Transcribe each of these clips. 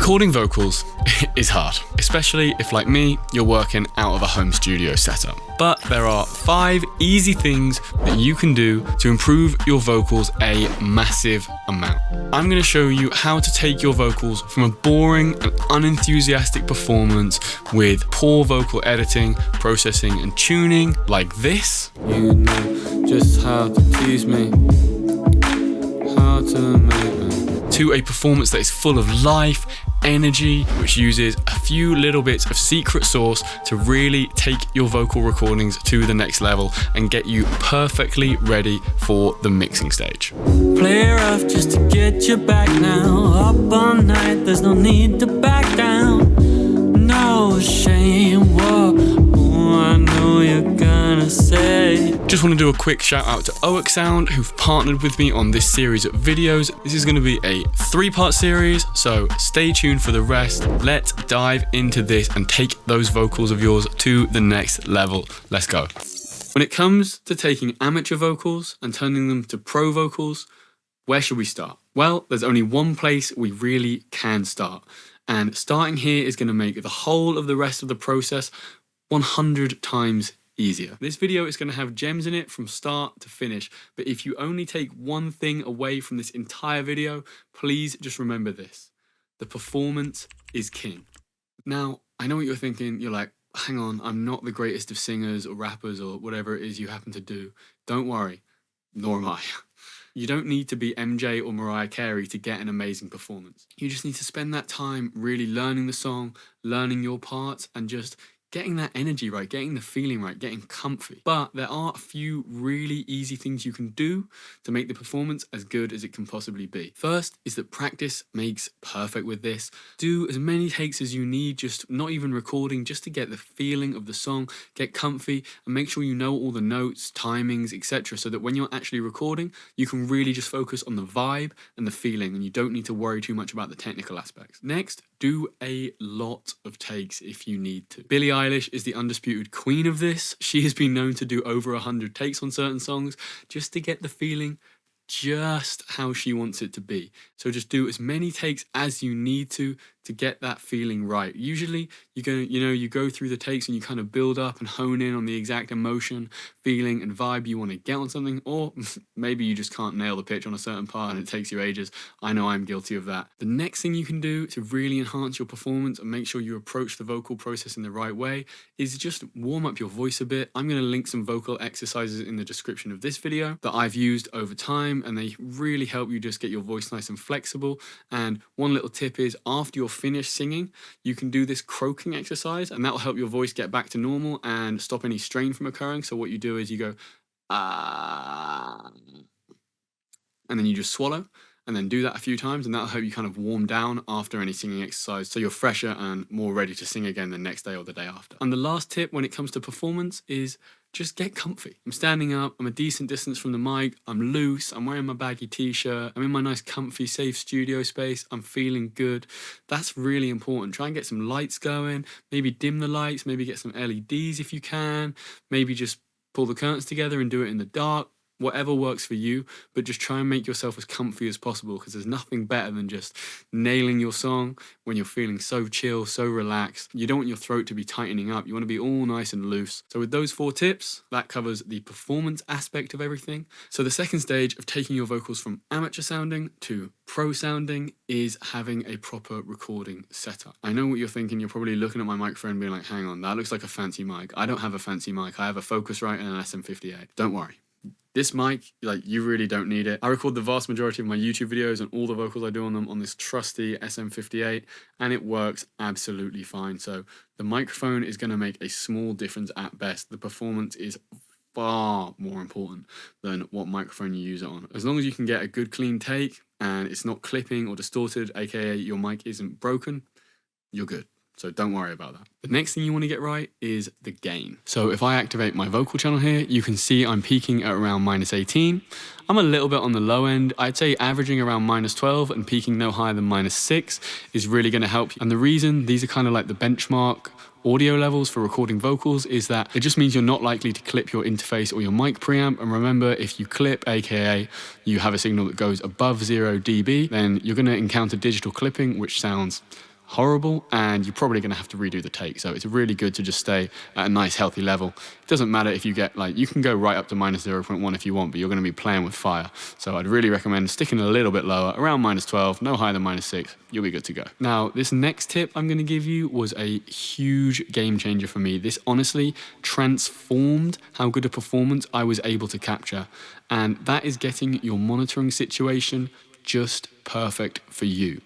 Recording vocals is hard, especially if, like me, you're working out of a home studio setup. But there are 5 easy things that you can do to improve your vocals a massive amount. I'm going to show you how to take your vocals from a boring and unenthusiastic performance with poor vocal editing, processing and tuning like this. You know just how to tease me, how to make me, to a performance that is full of life, energy, which uses a few little bits of secret sauce to really take your vocal recordings to the next level and get you perfectly ready for the mixing stage. Play rough just to get you back now. Up all night, there's no need to back down. No shame, whoa, I know you're gonna say. Just want to do a quick shout out to Oak Sound, who've partnered with me on this series of videos. This is going to be a 3-part series, so stay tuned for the rest. Let's dive into this and take those vocals of yours to the next level. Let's go. When it comes to taking amateur vocals and turning them to pro vocals, where should we start? Well, there's only one place we really can start. And starting here is going to make the whole of the rest of the process 100 times easier. This video is going to have gems in it from start to finish, but if you only take one thing away from this entire video, please just remember this: the performance is king. Now, I know what you're thinking. You're like, hang on, I'm not the greatest of singers or rappers or whatever it is you happen to do. Don't worry, nor am I. You don't need to be MJ or Mariah Carey to get an amazing performance. You just need to spend that time really learning the song, learning your parts, and just getting that energy right, getting the feeling right, getting comfy. But there are a few really easy things you can do to make the performance as good as it can possibly be. First is that practice makes perfect with this. Do as many takes as you need, just not even recording, just to get the feeling of the song, get comfy, and make sure you know all the notes, timings, etc. so that when you're actually recording, you can really just focus on the vibe and the feeling, and you don't need to worry too much about the technical aspects. Next, do a lot of takes if you need to. Billie Eilish is the undisputed queen of this. She has been known to do over 100 takes on certain songs just to get the feeling just how she wants it to be. So just do as many takes as you need to get that feeling right. Usually you go through the takes and you kind of build up and hone in on the exact emotion, feeling and vibe you want to get on something, or maybe you just can't nail the pitch on a certain part and it takes you ages. I know I'm guilty of that. The next thing you can do to really enhance your performance and make sure you approach the vocal process in the right way is just warm up your voice a bit. I'm going to link some vocal exercises in the description of this video that I've used over time, and they really help you just get your voice nice and flexible. And one little tip is, after you're finished singing, you can do this croaking exercise, and that will help your voice get back to normal and stop any strain from occurring. So what you do is you go ah, and then you just swallow, and then do that a few times, and that'll help you kind of warm down after any singing exercise, so you're fresher and more ready to sing again the next day or the day after. And the last tip when it comes to performance is just get comfy. I'm standing up, I'm a decent distance from the mic, I'm loose, I'm wearing my baggy t-shirt, I'm in my nice comfy safe studio space, I'm feeling good. That's really important. Try and get some lights going, maybe dim the lights, maybe get some LEDs if you can, maybe just pull the curtains together and do it in the dark. Whatever works for you, but just try and make yourself as comfy as possible, because there's nothing better than just nailing your song when you're feeling so chill, so relaxed. You don't want your throat to be tightening up. You want to be all nice and loose. So with those 4 tips, that covers the performance aspect of everything. So the second stage of taking your vocals from amateur sounding to pro sounding is having a proper recording setup. I know what you're thinking. You're probably looking at my microphone being like, hang on, that looks like a fancy mic. I don't have a fancy mic. I have a Focusrite and an SM58. Don't worry. This mic, you really don't need it. I record the vast majority of my YouTube videos and all the vocals I do on them on this trusty SM58, and it works absolutely fine. So the microphone is going to make a small difference at best. The performance is far more important than what microphone you use it on. As long as you can get a good clean take and it's not clipping or distorted, aka your mic isn't broken, you're good. So don't worry about that. The next thing you want to get right is the gain. So if I activate my vocal channel here, you can see I'm peaking at around -18. I'm a little bit on the low end. I'd say averaging around -12 and peaking no higher than -6 is really going to help you. And the reason these are kind of like the benchmark audio levels for recording vocals is that it just means you're not likely to clip your interface or your mic preamp. And remember, if you clip, aka you have a signal that goes above 0 dB, then you're going to encounter digital clipping, which sounds horrible, and you're probably going to have to redo the take. So it's really good to just stay at a nice healthy level. It doesn't matter if you get like, you can go right up to -0.1 if you want, but you're going to be playing with fire. So I'd really recommend sticking a little bit lower, around -12, no higher than -6, you'll be good to go. Now, this next tip I'm going to give you was a huge game changer for me. This honestly transformed how good a performance I was able to capture. And that is getting your monitoring situation just perfect for you.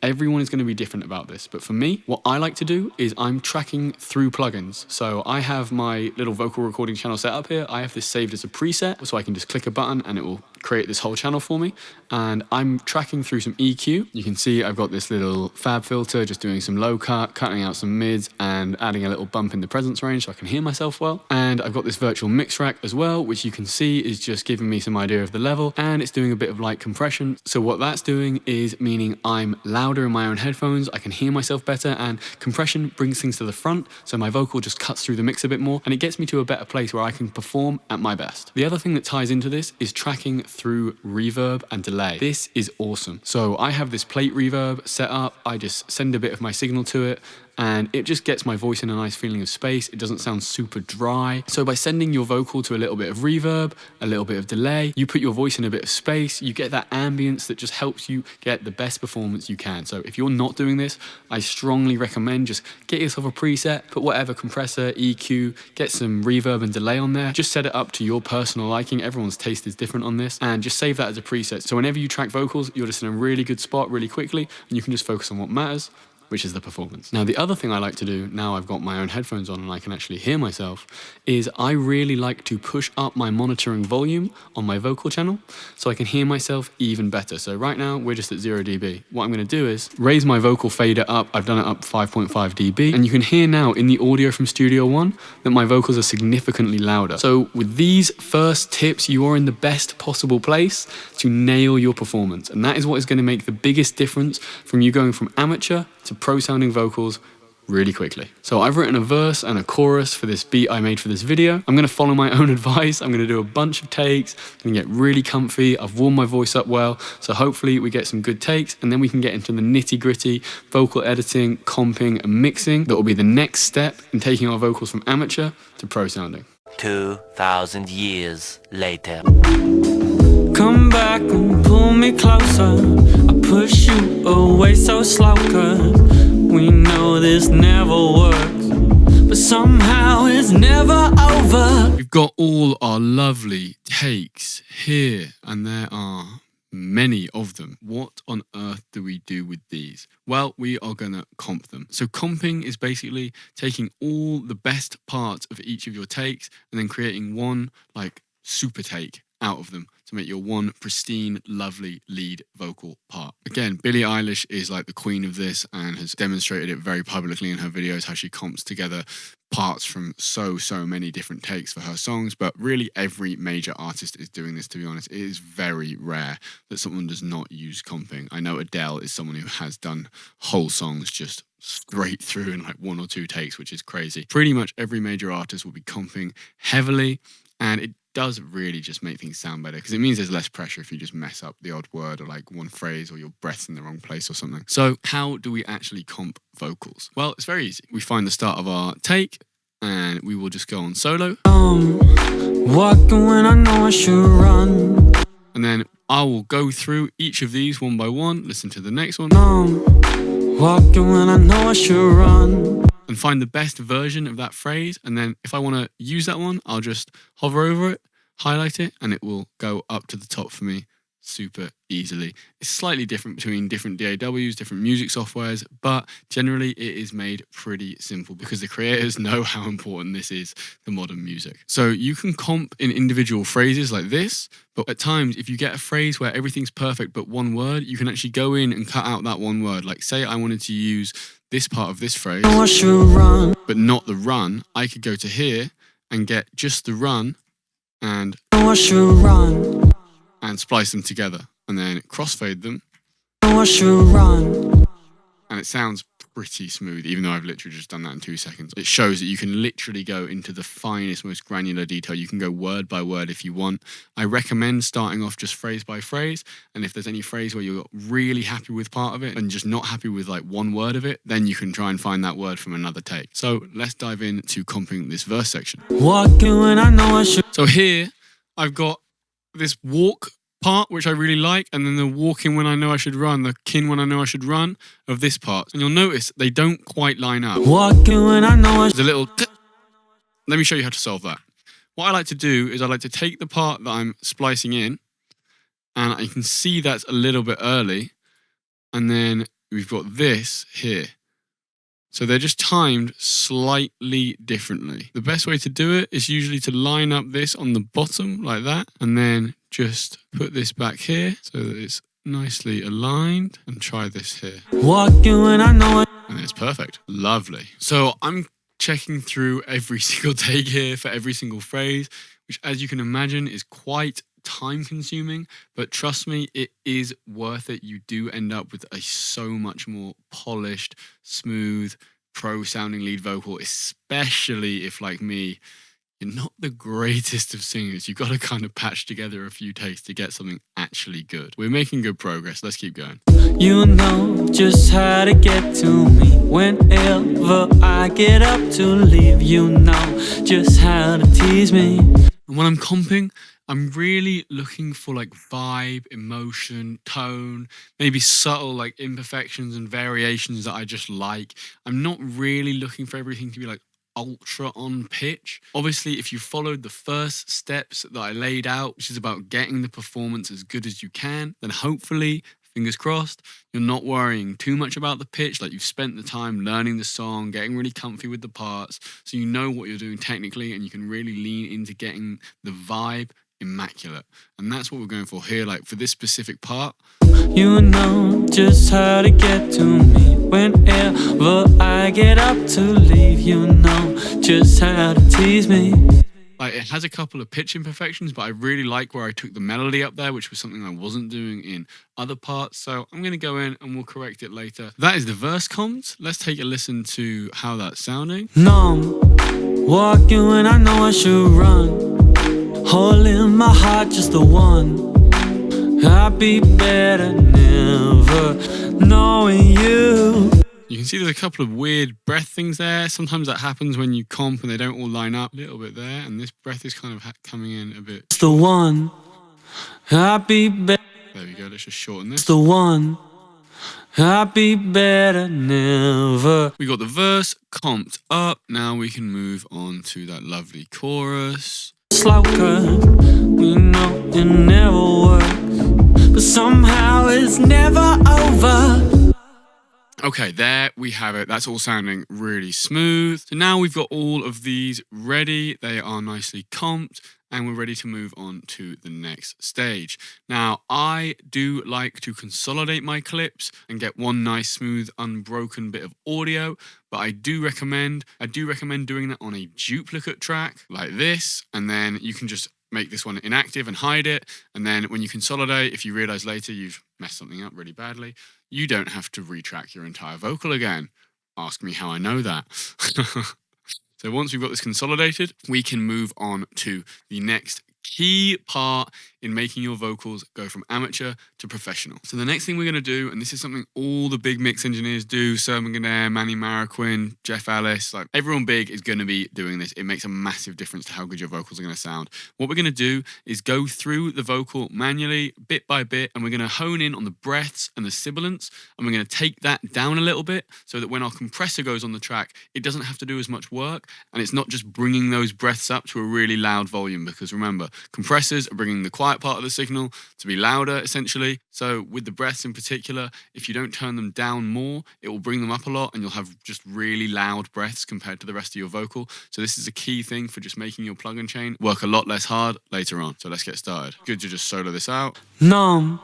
Everyone is going to be different about this, but for me, what I like to do is I'm tracking through plugins. So I have my little vocal recording channel set up here. I have this saved as a preset, so I can just click a button and it will create this whole channel for me. And I'm tracking through some EQ. You can see I've got this little fab filter, just doing some low cut, cutting out some mids and adding a little bump in the presence range so I can hear myself well. And I've got this virtual mix rack as well, which you can see is just giving me some idea of the level, and it's doing a bit of light compression. So what that's doing is meaning I'm louder in my own headphones, I can hear myself better, and compression brings things to the front, so my vocal just cuts through the mix a bit more, and it gets me to a better place where I can perform at my best. The other thing that ties into this is tracking through reverb and delay. This is awesome. So I have this plate reverb set up, I just send a bit of my signal to it, and it just gets my voice in a nice feeling of space. It doesn't sound super dry. So by sending your vocal to a little bit of reverb, a little bit of delay, you put your voice in a bit of space, you get that ambience that just helps you get the best performance you can. So if you're not doing this, I strongly recommend just get yourself a preset, put whatever compressor, EQ, get some reverb and delay on there. Just set it up to your personal liking. Everyone's taste is different on this, and just save that as a preset. So whenever you track vocals, you're just in a really good spot really quickly, and you can just focus on what matters, which is the performance. Now, the other thing I like to do, now I've got my own headphones on and I can actually hear myself, is I really like to push up my monitoring volume on my vocal channel so I can hear myself even better. So right now, we're just at 0 dB. What I'm gonna do is raise my vocal fader up. I've done it up 5.5 dB, and you can hear now in the audio from Studio One that my vocals are significantly louder. So with these first tips, you are in the best possible place to nail your performance. And that is what is gonna make the biggest difference from you going from amateur to pro sounding vocals really quickly. So I've written a verse and a chorus for this beat I made for this video. I'm gonna follow my own advice. I'm gonna do a bunch of takes. I'm gonna get really comfy. I've warmed my voice up well. So hopefully we get some good takes, and then we can get into the nitty gritty vocal editing, comping and mixing. That will be the next step in taking our vocals from amateur to pro sounding. 2,000 years later. Come back and pull me closer. I push you away so slow, 'cause we know this never works, but somehow it's never over. We've got all our lovely takes here, and there are many of them. What on earth do we do with these? Well, we are gonna comp them. So comping is basically taking all the best parts of each of your takes and then creating one like super take out of them to make your one pristine, lovely lead vocal part. Again, Billie Eilish is like the queen of this and has demonstrated it very publicly in her videos, how she comps together parts from so many different takes for her songs. But really every major artist is doing this, to be honest. It is very rare that someone does not use comping. I know Adele is someone who has done whole songs just straight through in like 1 or 2 takes, which is crazy. Pretty much every major artist will be comping heavily, and it does really just make things sound better, because it means there's less pressure if you just mess up the odd word or like one phrase or your breath's in the wrong place or something. So how do we actually comp vocals? Well, it's very easy. We find the start of our take and we will just go on solo. Walking when I know I should run. And then I will go through each of these one by one, listen to the next one. Walking when I know I should run. And find the best version of that phrase. And then if I want to use that one, I'll just hover over it, highlight it, and it will go up to the top for me super easily. It's slightly different between different DAWs, different music softwares, but generally it is made pretty simple because the creators know how important this is to modern music. So you can comp in individual phrases like this, but at times if you get a phrase where everything's perfect but one word, you can actually go in and cut out that one word. Like say I wanted to use this part of this phrase, but not the run, I could go to here and get just the run and splice them together and then crossfade them. And it sounds pretty smooth, even though I've literally just done that in 2 seconds. It shows that you can literally go into the finest, most granular detail. You can go word by word if you want. I recommend starting off just phrase by phrase, and if there's any phrase where you're really happy with part of it and just not happy with like one word of it, then you can try and find that word from another take. So let's dive into comping this verse section. Walking when I know I should. So here I've got this walk part, which I really like, and then the walking when I know I should run, the kin when I know I should run of this part. And you'll notice they don't quite line up. Walking when I know I should. There's a little... Let me show you how to solve that. What I like to do is I like to take the part that I'm splicing in, and you can see that's a little bit early, and then we've got this here. So they're just timed slightly differently. The best way to do it is usually to line up this on the bottom like that, and then just put this back here so that it's nicely aligned, and try this here. Walking when I know it. And it's perfect. Lovely. So I'm checking through every single take here for every single phrase, which as you can imagine is quite time consuming, but trust me, it is worth it. You do end up with a so much more polished, smooth, pro sounding lead vocal, especially if, like me, you're not the greatest of singers. You've got to kind of patch together a few takes to get something actually good. We're making good progress. Let's keep going. You know just how to get to me whenever I get up to leave. You know just how to tease me. And when I'm comping, I'm really looking for like vibe, emotion, tone, maybe subtle like imperfections and variations that I just like. I'm not really looking for everything to be like ultra on pitch. Obviously, if you followed the first steps that I laid out, which is about getting the performance as good as you can, then hopefully, fingers crossed, you're not worrying too much about the pitch. Like, you've spent the time learning the song, getting really comfy with the parts, so you know what you're doing technically, and you can really lean into getting the vibe immaculate. And that's what we're going for here. Like, for this specific part, you know just how to get to me whenever I get up to leave. You know just how to tease me. like, it has a couple of pitch imperfections, but I really like where I took the melody up there, which was something I wasn't doing in other parts. So I'm going to go in and we'll correct it later. That is the verse comms. Let's take a listen to how that's sounding. Numb, walking when I know I should run, holding my heart just the one. I'd be better never knowing you. You can see there's a couple of weird breath things there. Sometimes that happens when you comp and they don't all line up. A little bit there, and this breath is kind of coming in a bit. It's the one. I'd be better. There we go, let's just shorten this. It's the one. I'd be better never. We got the verse comped up. Now we can move on to that lovely chorus. Slow, 'cause we know it never works, but somehow it's never over. Okay, there we have it. That's all sounding really smooth. So now we've got all of these ready. They are nicely comped, and we're ready to move on to the next stage. Now, I do like to consolidate my clips and get one nice, smooth, unbroken bit of audio, but I do recommend doing that on a duplicate track like this, and then you can just make this one inactive and hide it. And then when you consolidate, if you realize later you've messed something up really badly, you don't have to retrack your entire vocal again. Ask me how I know that. So once we've got this consolidated, we can move on to the next key part in making your vocals go from amateur to professional. So the next thing we're going to do, and this is something all the big mix engineers do, Sir McGuire, Manny Marroquin, Jeff Ellis, like everyone big is going to be doing this. It makes a massive difference to how good your vocals are going to sound. What we're going to do is go through the vocal manually, bit by bit, and we're going to hone in on the breaths and the sibilants, and we're going to take that down a little bit so that when our compressor goes on the track, it doesn't have to do as much work, and it's not just bringing those breaths up to a really loud volume, because remember, compressors are bringing the quiet part of the signal to be louder, essentially. So with the breaths in particular, if you don't turn them down more, it will bring them up a lot, and you'll have just really loud breaths compared to the rest of your vocal. So this is a key thing for just making your plug and chain work a lot less hard later on. So let's get started. Good to just solo this out. Numb,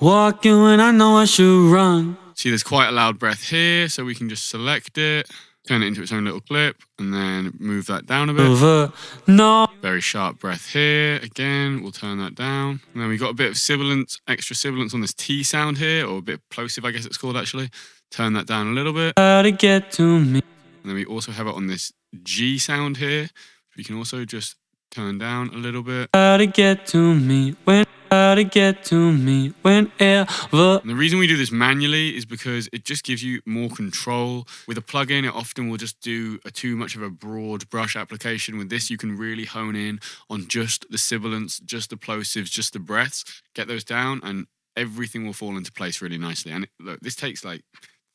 walking when I know I should run. See, there's quite a loud breath here, so we can just select it, turn it into its own little clip, and then move that down a bit. Over, no. Very sharp breath here. Again, we'll turn that down. And then we've got a bit of sibilance, extra sibilance on this T sound here, or a bit of plosive, I guess it's called actually. turn that down a little bit. How to get to me. And then we also have it on this G sound here. We can also just turn down a little bit. How to get to me when, how to get to me whenever. And the reason we do this manually is because it just gives you more control. With a plugin, it often will just do too much of a broad brush application. With this, you can really hone in on just the sibilants, just the plosives, just the breaths. Get those down and everything will fall into place really nicely. And look, this takes like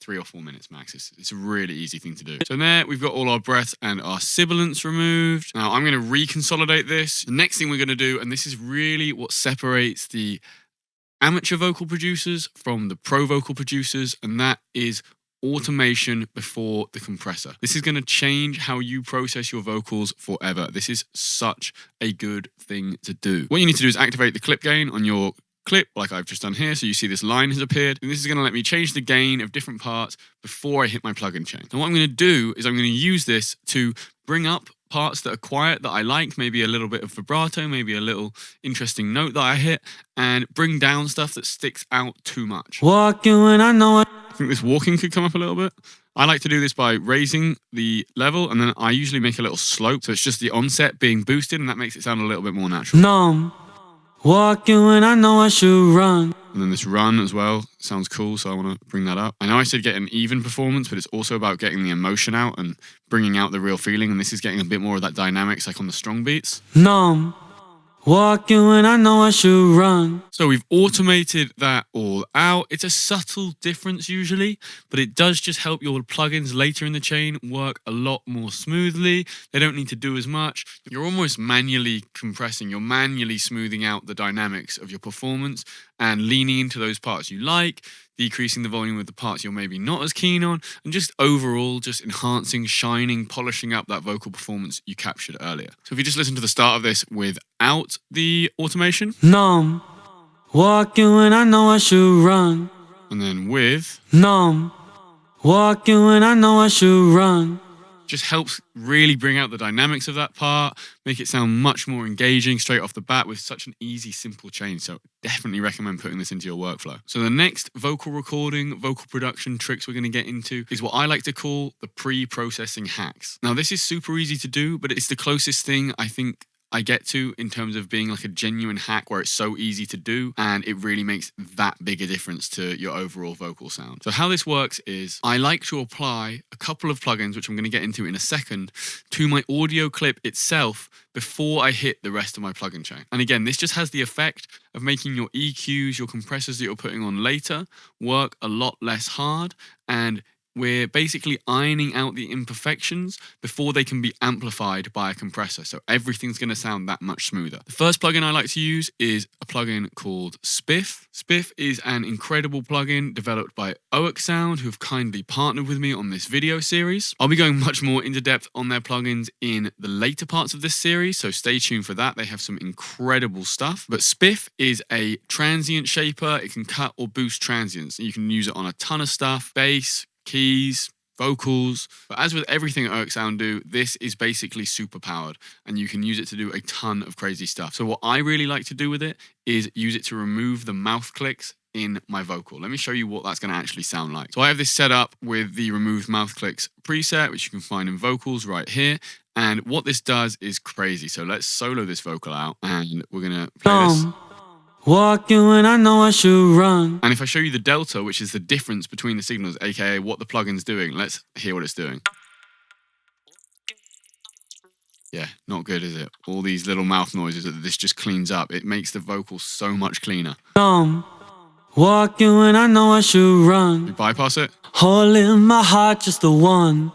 3 or 4 minutes max. It's a really easy thing to do. So there we've got all our breaths and our sibilants removed. Now I'm going to reconsolidate this. The next thing we're going to do, and this is really what separates the amateur vocal producers from the pro vocal producers, and that is automation before the compressor. This is going to change how you process your vocals forever. This is such a good thing to do. What you need to do is activate the clip gain on your clip like I've just done here. So you see this line has appeared, and this is going to let me change the gain of different parts before I hit my plugin chain. And what I'm going to do is I'm going to use this to bring up parts that are quiet that I like, maybe a little bit of vibrato, maybe a little interesting note that I hit, and bring down stuff that sticks out too much. Walking when I know it. I think this walking could come up a little bit. I like to do this by raising the level, and then I usually make a little slope, so it's just the onset being boosted, and that makes it sound a little bit more natural. Numb. Walking when I know I should run. And then this run as well sounds cool, so I want to bring that up. I know I said get an even performance, but it's also about getting the emotion out and bringing out the real feeling, and this is getting a bit more of that dynamics like on the strong beats. Numb. Walking when I know I should run. So we've automated that all out. It's a subtle difference usually, but it does just help your plugins later in the chain work a lot more smoothly. They don't need to do as much. You're almost manually compressing. You're manually smoothing out the dynamics of your performance and leaning into those parts you like, decreasing the volume of the parts you're maybe not as keen on, and just overall just enhancing, shining, polishing up that vocal performance you captured earlier. So if you just listen to the start of this without the automation. Numb. Walking when I know I should run. And then with. Numb. Walking when I know I should run. Just helps really bring out the dynamics of that part, make it sound much more engaging straight off the bat with such an easy, simple change. So definitely recommend putting this into your workflow. So the next vocal recording, vocal production tricks we're going to get into is what I like to call the pre-processing hacks. Now this is super easy to do, but it's the closest thing I think I get to in terms of being like a genuine hack where it's so easy to do and it really makes that big a difference to your overall vocal sound. So how this works is I like to apply a couple of plugins, which I'm going to get into in a second, to my audio clip itself before I hit the rest of my plugin chain. And again, this just has the effect of making your EQs, your compressors that you're putting on later, work a lot less hard, and we're basically ironing out the imperfections before they can be amplified by a compressor. So everything's going to sound that much smoother. The first plugin I like to use is a plugin called Spiff. Spiff is an incredible plugin developed by Sound, who've kindly partnered with me on this video series. I'll be going much more into depth on their plugins in the later parts of this series, so stay tuned for that. They have some incredible stuff. But Spiff is a transient shaper. It can cut or boost transients. You can use it on a ton of stuff, bass, keys, vocals. But as with everything that Sound do, this is basically super powered and you can use it to do a ton of crazy stuff. So what I really like to do with it is use it to remove the mouth clicks in my vocal. Let me show you what that's going to actually sound like. So I have this set up with the remove mouth clicks preset, which you can find in vocals right here. And what this does is crazy. So let's solo this vocal out and we're going to play this. Walking when I know I should run. And if I show you the delta, which is the difference between the signals, aka what the plugin's doing, let's hear what it's doing. Yeah, not good, is it? All these little mouth noises that this just cleans up. It makes the vocal so much cleaner. Walking when I know I should run. You bypass it. Holding my heart just the one.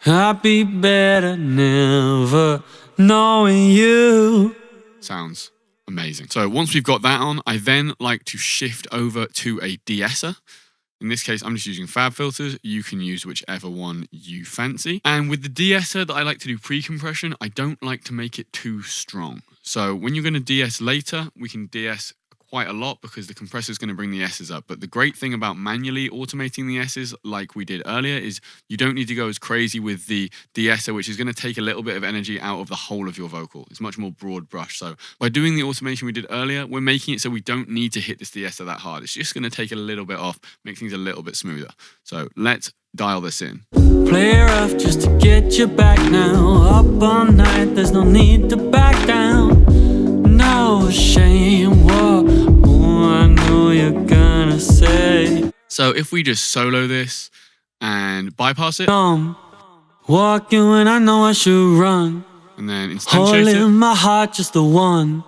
I'd be better never knowing you. Sounds amazing. So once we've got that on, I then like to shift over to a de-esser. In this case, I'm just using fab filters. You can use whichever one you fancy. And with the de-esser that I like to do pre-compression, I don't like to make it too strong. So when you're going to de-ess later, we can de-ess quite a lot because the compressor is going to bring the S's up. But the great thing about manually automating the S's like we did earlier is you don't need to go as crazy with the de-esser, which is going to take a little bit of energy out of the whole of your vocal. It's much more broad brush. So by doing the automation we did earlier, we're making it so we don't need to hit this de-esser that hard. It's just going to take a little bit off, make things a little bit smoother. So let's dial this in. Play rough just to get you back now. Up all night, there's no need to back down. No shame, what I know you're gonna say. So if we just solo this and bypass it, Walking when I know I should run. and then instantiate Holding it, my heart just the one.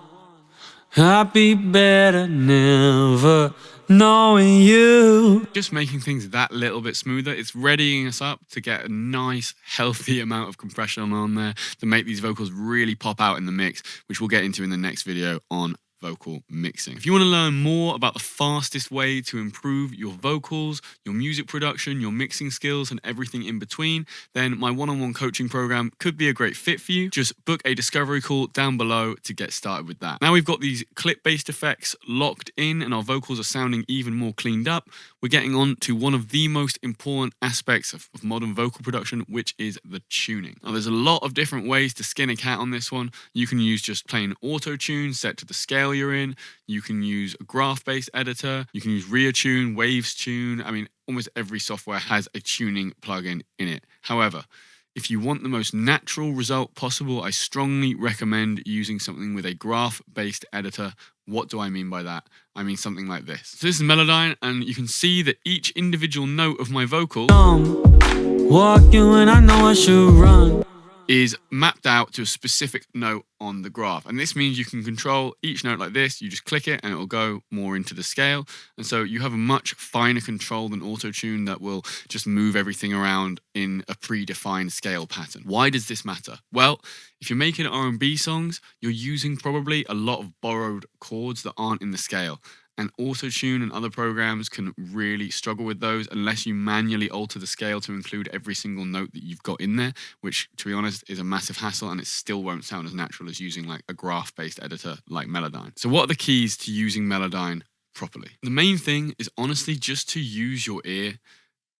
I'd be better never knowing you. just making things that little bit smoother, it's readying us up to get a nice, healthy amount of compression on there to make these vocals really pop out in the mix, which we'll get into in the next video on vocal mixing. If you want to learn more about the fastest way to improve your vocals, your music production, your mixing skills, and everything in between, then my one-on-one coaching program could be a great fit for you. Just book a discovery call down below to get started with that. Now we've got these clip-based effects locked in and our vocals are sounding even more cleaned up. We're getting on to one of the most important aspects of modern vocal production, which is the tuning. Now there's a lot of different ways to skin a cat on this one. You can use just plain auto-tune set to the scale you're in. You can use a graph-based editor. You can use Reatune, Waves Tune. I mean, almost every software has a tuning plugin in it. However, if you want the most natural result possible, I strongly recommend using something with a graph-based editor. What do I mean by that? I mean something like this. So this is Melodyne, and you can see that each individual note of my vocal Walking when I know I should run. is mapped out to a specific note on the graph. And this means you can control each note like this. You just click it and it will go more into the scale. And so you have a much finer control than auto-tune that will just move everything around in a predefined scale pattern. Why does this matter? Well, if you're making R&B songs, you're using probably a lot of borrowed chords that aren't in the scale. And auto-tune and other programs can really struggle with those unless you manually alter the scale to include every single note that you've got in there, which, to be honest, is a massive hassle, and it still won't sound as natural as using like a graph-based editor like Melodyne. So what are the keys to using Melodyne properly? The main thing is honestly just to use your ear.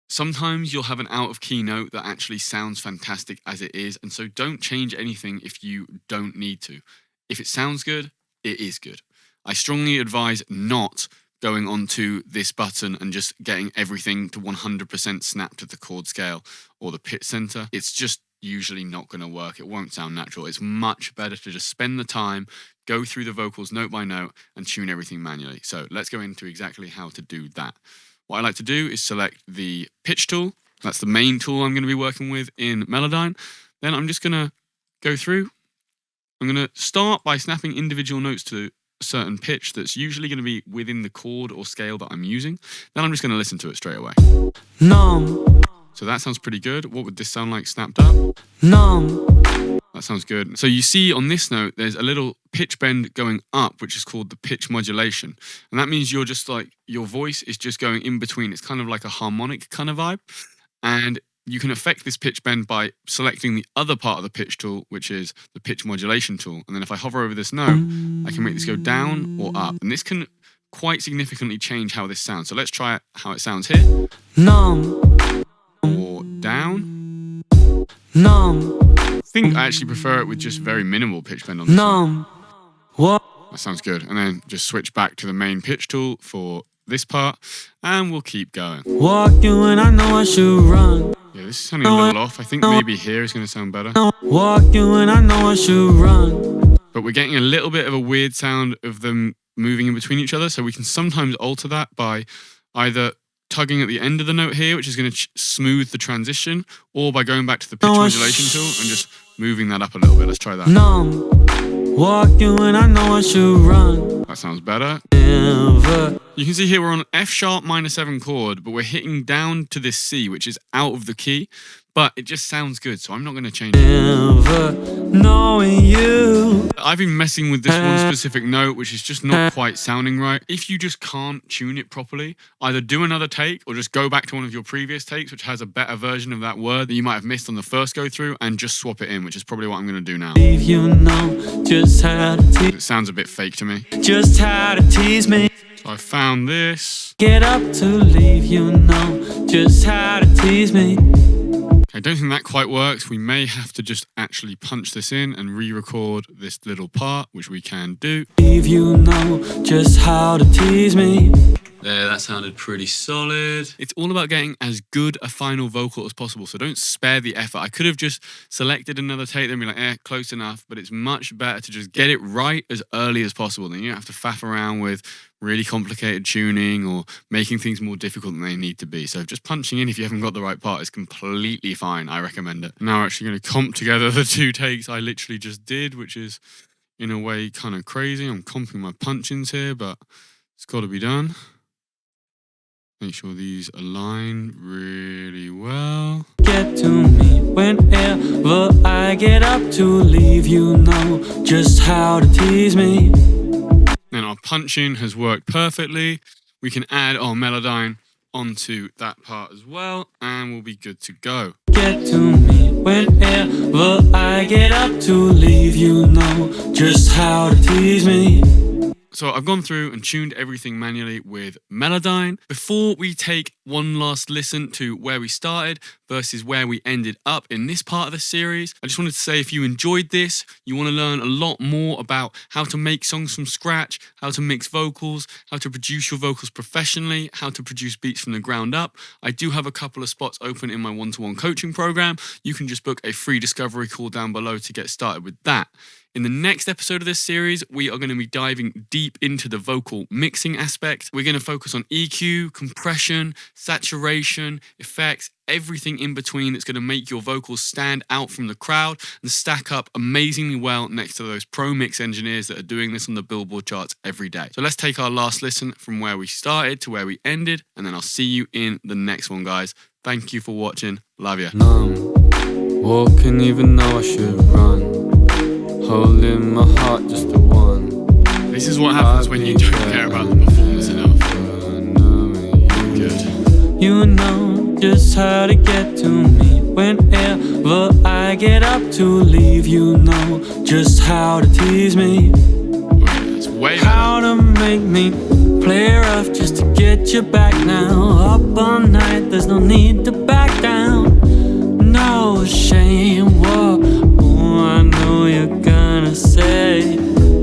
Sometimes you'll have an out-of-key note that actually sounds fantastic as it is, and so don't change anything if you don't need to. If it sounds good, it is good. I strongly advise not going onto this button and just getting everything to 100% snap to the chord scale or the pitch center. It's just usually not going to work. It won't sound natural. It's much better to just spend the time, go through the vocals note by note, and tune everything manually. So let's go into exactly how to do that. What I like to do is select the pitch tool. That's the main tool I'm going to be working with in Melodyne. Then I'm just going to go through. I'm going to start by snapping individual notes to a certain pitch that's usually going to be within the chord or scale that I'm using. Then I'm just going to listen to it straight away. Numb, So that sounds pretty good. What would this sound like snapped up? numb, That sounds good. So you see on this note, there's a little pitch bend going up, which is called the pitch modulation. And that means you're just like, your voice is just going in between. It's kind of like a harmonic kind of vibe. And you can affect this pitch bend by selecting the other part of the pitch tool, which is the pitch modulation tool. And then if I hover over this note, I can make this go down or up. And this can quite significantly change how this sounds. So let's try how it sounds here. numb, Or down. numb, I think I actually prefer it with just very minimal pitch bend on this one. numb. What? That sounds good. And then just switch back to the main pitch tool for this part. And we'll keep going. Walking when I know I should run. Yeah, this is sounding a little off. I think maybe here is going to sound better. Walking when I know I should run. But we're getting a little bit of a weird sound of them moving in between each other. So we can sometimes alter that by either tugging at the end of the note here, which is going to smooth the transition, or by going back to the pitch modulation tool and just moving that up a little bit. Let's try that. Numb, walking when I know I should run. That sounds better. Never. You can see here we're on F sharp minor 7 chord, but we're hitting down to this C, which is out of the key. but it just sounds good, so I'm not going to change it. Never knowing you. I've been messing with this one specific note, which is just not quite sounding right. If you just can't tune it properly, either do another take or just go back to one of your previous takes, which has a better version of that word that you might have missed on the first go through, and just swap it in, which is probably what I'm going to do now. Leave you know just how to It sounds a bit fake to me. just how to tease me. So I found this. Get up to leave you know just how to tease me. I don't think that quite works. We may have to just actually punch this in and re-record this little part, which we can do. Leave you know just how to tease me. There, that sounded pretty solid. It's all about getting as good a final vocal as possible, so don't spare the effort. I could have just selected another take, then be like, close enough, but it's much better to just get it right as early as possible. Then you don't have to faff around with really complicated tuning or making things more difficult than they need to be. So just punching in if you haven't got the right part is completely fine. I recommend it. Now we're actually going to comp together the two takes I literally just did, which is in a way kind of crazy. I'm comping my punch-ins here, but it's got to be done. Make sure these align really well. Get to me whenever I get up to leave you know just how to tease me. Then our punch-in has worked perfectly. We can add our melodyne onto that part as well, and we'll be good to go. Get to me whenever I get up to leave you know just how to tease me. So I've gone through and tuned everything manually with Melodyne. Before we take one last listen to where we started versus where we ended up in this part of the series, I just wanted to say if you enjoyed this, you want to learn a lot more about how to make songs from scratch, how to mix vocals, how to produce your vocals professionally, how to produce beats from the ground up, I do have a couple of spots open in my one-to-one coaching program. You can just book a free discovery call down below to get started with that. In the next episode of this series, we are going to be diving deep into the vocal mixing aspect. We're going to focus on EQ, compression, saturation, effects, everything in between that's going to make your vocals stand out from the crowd and stack up amazingly well next to those pro mix engineers that are doing this on the Billboard charts every day. So let's take our last listen from where we started to where we ended, and then I'll see you in the next one, guys. Thank you for watching. Love ya. Walking even though I should run. Holding my heart just the one. This is what happens when you don't care about the performance enough. Good. You know just how to get to me whenever I get up to leave you know just how to tease me. That's way better. How to make me play rough just to get you back now. Up all night, there's no need to back down. No shame, I know you're gonna say,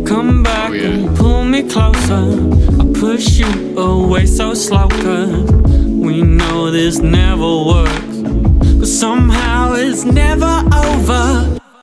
come back and pull me closer. I push you away so slow, cause we know this never works, but somehow it's never over.